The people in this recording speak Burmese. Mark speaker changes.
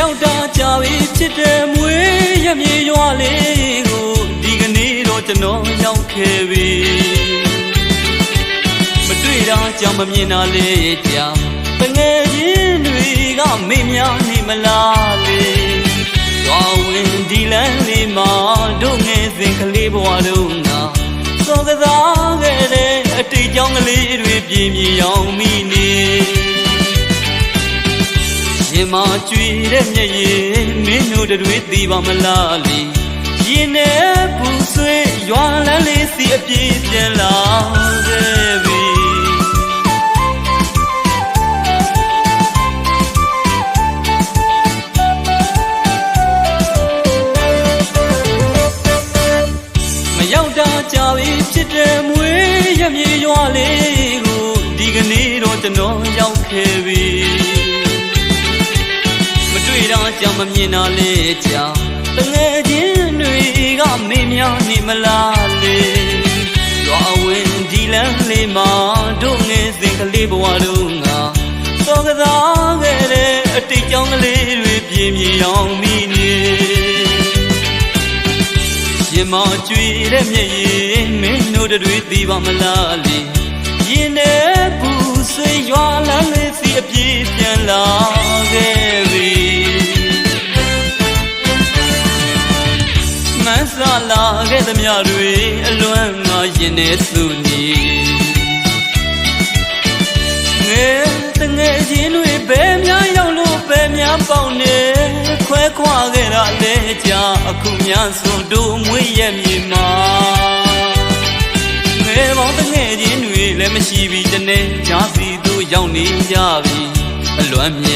Speaker 1: ရောက်တာကြပြီဖြစ်တဲ့မွေးရမြေရွာလေးကိုဒီကနေ့တော့ကျွန်တော်ရောက်ခဲ့ပြီမတွေ့တာကြောင့်မမြင်တာလေးကြောင့်တငယ်ချင်းတွေကမေ့များနေမလားလေရွာဝင်ဒီလမ်းလေးမှာတို့ငယ်စဉ်ကလေးဘဝတို့ငါစောကစားခဲ့တဲ့အတိတ်ကြောင့်ကလေးတွေပြင်းပြအောင်မိနေရင်မကြွေတဲ့မျက်ရည်မင်းတို့တွေသိပါမလားလေရင်နဲ့ပူဆွေးရွာလန်းလေးစီအပြေးပြန်လာခဲ့ပြီမရောက်တာကြပြီဖြစ်တဲ့မွေးရမြေရွာလေးကိုဒီကနေ့တော့ကျွန်တော်ရောက်ခဲ့ပြီကြောင့်မမြင်တာလေးကြောင့်တငယ်ချင်းတွေကမေ့များနေမလားလေရွာဝင်ဒီလမ်းလေးမှာတို့ငယ်စဉ်ကလေးဘဝတို့ငါစောကစားခဲ့တဲ့အတိတ်ကြောင့်ကလေးတွေပြင်းပြအောင်မိနေရင်မကြွေတဲ့မျက်ရည်မင်းတို့တွေသိပါမလားလေရင်နဲ့ပူဆွေးရွာလမ်းလေးစီအပြေးပြန်လာခဲ့ပြီမဆလာခဲ့သမျှတွေအလွမ်းငါရင်နဲ့စုနေငယ်တငယ်ချင်းတွေဘယ်များရောက်လို့ဘယ်များပေါက်နေခွဲခွာခဲ့တာလဲကြာအခုများဆိုတို့မွေးရမြေမှာငယ်ပေါင်းတငယ်ချင်းတွေလည်းမရှိပြီတနေ့ကြားစီသူရောက်နေကြပြီအလွမ်း